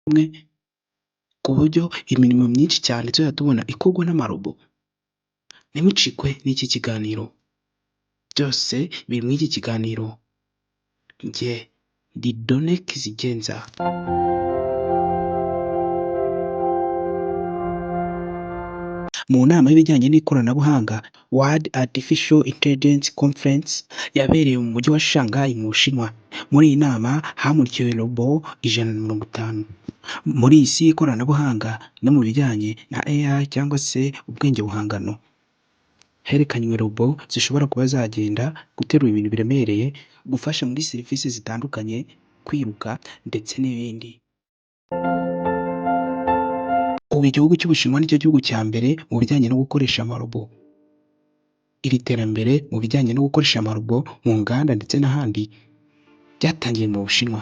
umwe ku buryo imirimo myinshi cyane tuzajya tubona ikorwa n'amarobo. Ntimucikwe n'iki kiganiro, byose biri muri iki kiganiro. Njye ndi Done Kizigenza. Mu nama y'ibijyanye n'ikoranabuhanga World Artificial Intelligence Conference yabereye mu mujyi wa Shanghai mu Bushinwa. Muri iyi nama hamurikiwe robo 150. Muri iyi si y'ikoranabuhanga no mu bijyanye na AI cyangwa se ubwenge buhangano, herekanywe robo zishobora kuba zagenda guterura ibintu biremereye, gufasha muri serivisi zitandukanye, kwiruka ndetse n'ibindi. Ubu igihugu cy'Ubushinwa nicyo gihugu cya mbere mu bijyanye no gukoresha amarobo. Iri terambere mu bijyanye no gukoresha amarobo mu nganda ndetse n'ahandi byatangiye mu Bushinwa.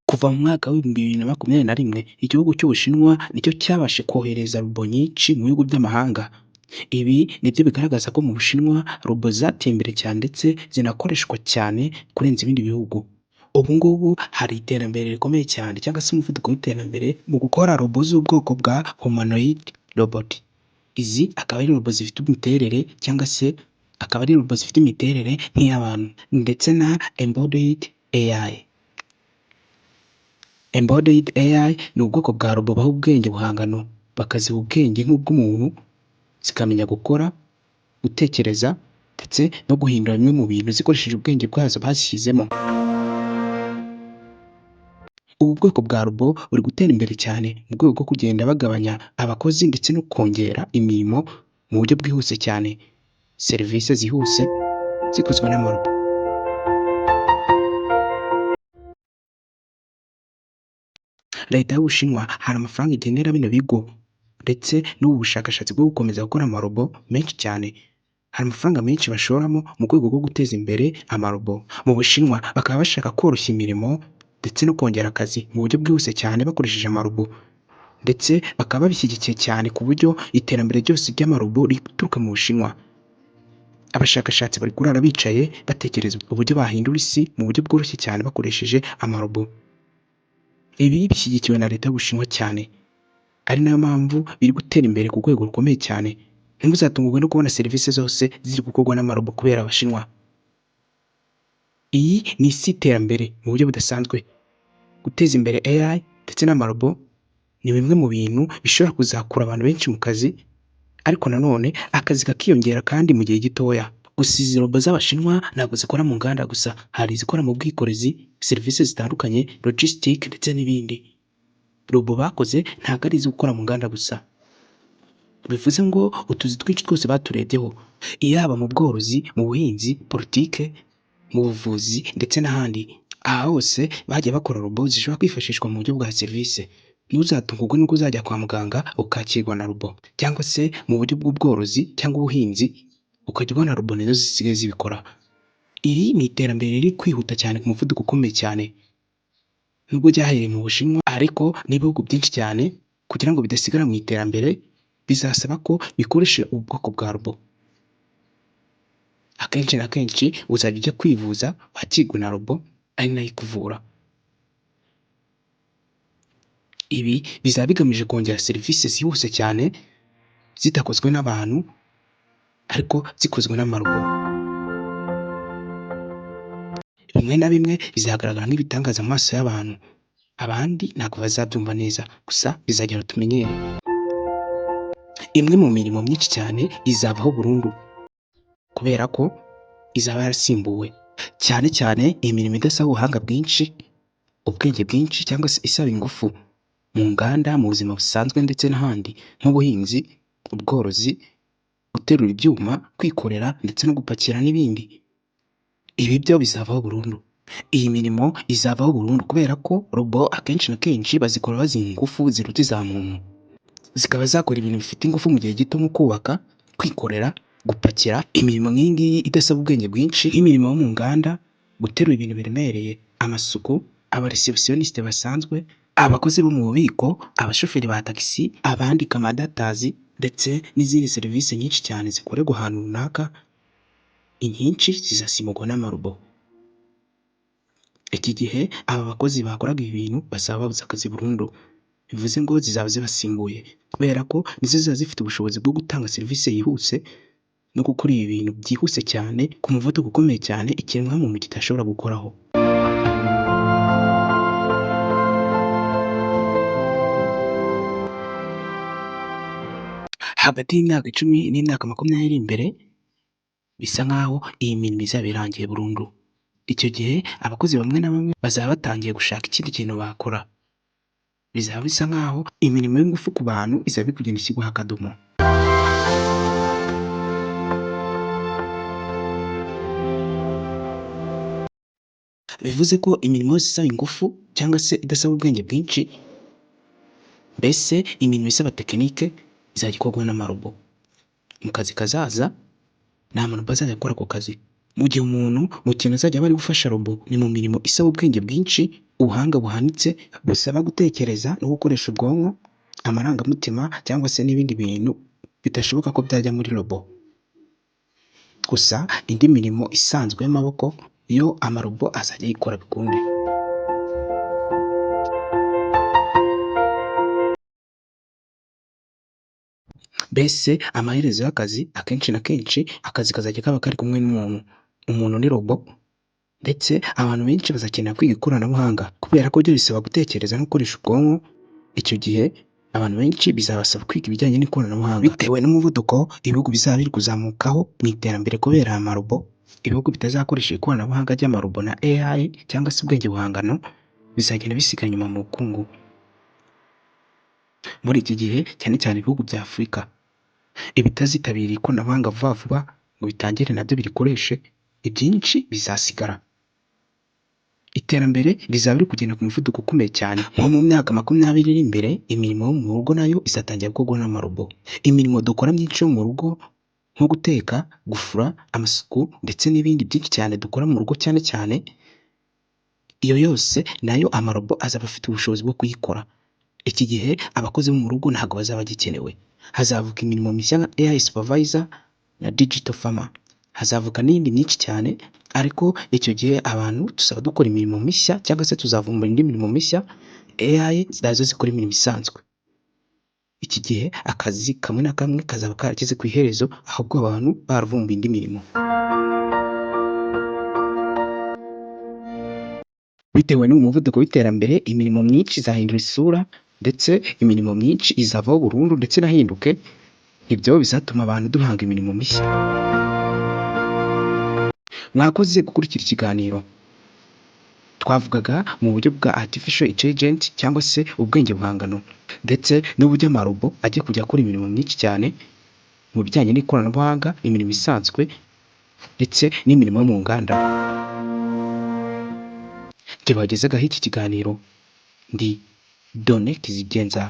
Kuva mu mwaka w'ibihumbi 2021 igihugu cy'Ubushinwa nicyo cyabashe kohereza robo nyinshi mu bihugu by'amahanga. Ibi nibyo bigaragaza ko mu Bushinwa robo zateye imbere cyane ndetse zinakoreshwa cyane kurenza ibindi bihugu. Ubu ngubu hari iterambere rikomeye cyane cyangwa se umuvuduko w'iterambere mu gukora robo z'ubwoko bwa humanoid robot. Izi akaba ari robo zifite imiterere cyangwa se akaba ari robo zifite imiterere nk'iy'abantu ndetse na embodied AI. Embodied AI ni ubwoko bwa robo baha ubwenge buhangano, bakaziha ubwenge nk'ubw'umuntu, zikamenya gukora, gutekereza ndetse no guhindura bimwe mu bintu zikoresheje ubwenge bwazo bazishyizemo. Ubu bwoko bwa robo buri gutera imbere cyane mu rwego rwo kugenda bagabanya abakozi ndetse no kongera imirimo mu buryo bwihuse cyane, serivisi zihuse zikozwe n'amarobo. Leta y'Ubushinwa hari amafaranga igenera bino bigo ndetse n'ubu bushakashatsi bwo gukomeza gukora amarobo menshi cyane. Hari amafaranga menshi bashoramo mu rwego rwo guteza imbere amarobo mu Bushinwa. Bakaba bashaka koroshya imirimo ndetse no kongera akazi mu buryo bwihuse cyane bakoresheje amarobo, ndetse bakaba babishyigikiye cyane ku buryo iterambere ryose ry'amarobo rituruka mu Bushinwa. Abashakashatsi bari kurara bicaye batekereza uburyo bahindura isi mu buryo bworoshye cyane bakoresheje amarobo. Ibi bishyigikiwe na leta y'Ubushinwa cyane, ari nayo mpamvu biri gutera imbere ku rwego rukomeye cyane. Ntimuzatungurwe no kubona serivisi zose ziri gukorwa n'amarobo kubera Abashinwa. Iyi ni isi y'iterambere mu buryo budasanzwe. Guteza imbere AI ndetse n'amarobo ni bimwe mu bintu bishobora kuzakura abantu benshi mu kazi, ariko nanone akazi kakiyongera kandi mu gihe gitoya. Gusa izi robo z'Abashinwa ntabwo zikora mu nganda gusa, hari izikora mu bwikorezi, serivisi zitandukanye, logistic ndetse n'ibindi. Robo bakoze ntabwo ari izo gukora mu nganda gusa, bivuze ngo utuzi twinshi twose baturebyeho, yaba mu bworozi, mu buhinzi, politike, mu buvuzi ndetse n'ahandi. Aha hose bagiye bakora robo zishobora kwifashishwa mu buryo bwa serivisi. Ntuzatungurwe nuko uzajya kwa muganga ukakirwa na robo, cyangwa se mu buryo bw'ubworozi cyangwa ubuhinzi ukajya ubona robo nazo zisigaye zibikora. Iri ni iterambere riri kwihuta cyane ku muvuduko ukomeye cyane. Nubwo ryahereye mu Bushinwa ariko n'ibihugu byinshi cyane, kugira ngo bidasigara mu iterambere bizasaba ko bikoresha ubu bwoko bwa robo. Akenshi na kenshi uzajya ujya kwivuza wakirwa na robo ari nayo ikuvura. Ibi bizaba bigamije kongera serivisi zihuse cyane zidakozwe n'abantu ariko zikozwe n'amarobo. Bimwe na bimwe bizagaragara nk'ibitangaza mu maso y'abantu, abandi ntabwo bazabyumva neza, gusa bizagera tumenyere. Imwe mu mirimo myinshi cyane izavaho burundu kubera ko izaba yarasimbuwe, cyane cyane imirimo idasaba ubuhanga bwinshi, ubwenge bwinshi cyangwa se isaba ingufu mu nganda, mu buzima busanzwe ndetse n'ahandi nk'ubuhinzi, ubworozi, guterura ibyuma, kwikorera ndetse no gupakira n'ibindi. Ibi byo bizavaho burundu. Iyi mirimo izavaho burundu kubera ko robo akenshi na kenshi bazikora baziha ingufu ziruta iza muntu, zikaba zakora ibintu bifite ingufu mu gihe gito nko kubaka, kwikorera, gupakira. Imirimo nk'iyi ngiyi idasaba ubwenge bwinshi nk'imirimo yo mu nganda, guterura ibintu biremereye, amasuku, abareceptioniste basanzwe, abakozi bo mu bubiko, abashoferi ba tagisi, abandika amadatazi ndetse n'izindi serivisi nyinshi cyane zikorerwa ahantu runaka inyinshi zizasimburwa n'amarobo. Iki gihe aba bakozi bakoraga ibi bintu bazaba babuze akazi burundu, bivuze ngo zizaba zibasimbuye kubera ko nizo ziba zifite ubushobozi bwo gutanga serivisi yihuse no gukora ibi bintu byihuse cyane ku muvuduko ukomeye cyane ikiremwamuntu kitashobora gukoraho. Hagati y'imyaka 10 n'imyaka 20 iri imbere, bisa nk'aho iyi mirimo izaba irangiye burundu. Icyo gihe abakozi bamwe na bamwe bazaba batangiye gushaka ikindi kintu bakora. Bizaba bisa nk'aho imirimo y'ingufu ku bantu izaba iri kugenda ishyirwaho akadomo. Bivuze ko imirimo yose isaba ingufu cyangwa se idasaba ubwenge bwinshi, mbese imirimo isaba tekinike izajya ikorwa n'amarobo. Mu kazi kazaza nta muntu bazajya akora ako kazi. Mu gihe umuntu mu kintu azajya aba ari gufasha robo ni mu mirimo isaba ubwenge bwinshi, ubuhanga buhanitse busaba gutekereza no gukoresha ubwonko, amarangamutima cyangwa se n'ibindi bintu bidashoboka ko byajya muri robo. Gusa indi mirimo isanzwe y'amaboko yo amarobo azajya ayikora bikunde. Mbese amaherezo y'akazi akenshi na kenshi akazi kazajya kaba kari kumwe n'umuntu. Umuntu ni robo ndetse abantu benshi bazakenera kwiga ikoranabuhanga kubera ko byo bisaba gutekereza no gukoresha ubwonko. Icyo gihe abantu benshi bizabasaba kwiga ibijyanye n'ikoranabuhanga bitewe n'umuvuduko ibihugu bizaba biri kuzamukaho mu iterambere kubera aya marobo. Ibihugu bitazakoresha ikoranabuhanga ry'amarobo na AI cyangwa se ubwenge buhangano bizagenda bisigara inyuma mu bukungu. Muri iki gihe cyane cyane ibihugu bya Afurika ibitazitabiriye ikoranabuhanga vuba vuba ngo bitangire nabyo birikoreshe, ibyinshi bizasigara. Iterambere rizaba riri kugenda ku muvuduko ukomeye cyane. Nko mu myaka 20 iri imbere, imirimo yo mu rugo nayo izatangira gukorwa n'amarobo. Imirimo dukora myinshi yo mu rugo nko guteka, gufura, amasuku ndetse n'ibindi byinshi cyane dukora mu rugo cyane cyane, iyo yose nayo amarobo azaba afite ubushobozi bwo kuyikora. Iki gihe abakozi bo mu rugo ntabwo bazaba bagikenewe. Hazavuka imirimo mishya nka AI supervisor na digital farmer. Hazavuka n'indi myinshi cyane, ariko icyo gihe abantu tuzaba dukora imirimo mishya cyangwa se tuzavumbura indi mirimo mishya, AI nazo zikora imirimo isanzwe. Iki gihe akazi kamwe na kamwe kazaba karageze ku iherezo, ahubwo abantu baravumbuye indi mirimo. Bitewe n'uyu muvuduko w'iterambere, imirimo myinshi izahindura isura ndetse imirimo myinshi izavaho burundu ndetse inahinduke. Ibyo bizatuma abantu duhanga imirimo mishya. Mwakoze gukurikira ikiganiro. Twavugaga mu buryo bwa artificial intelligence cyangwa se ubwenge buhangano ndetse n'uburyo amarobo agiye kujya akora imirimo myinshi cyane mu bijyanye n'ikoranabuhanga, imirimo isanzwe ndetse n'imirimo yo mu nganda. Jye bagezagaho iki kiganiro ndi Donnet Zigenza.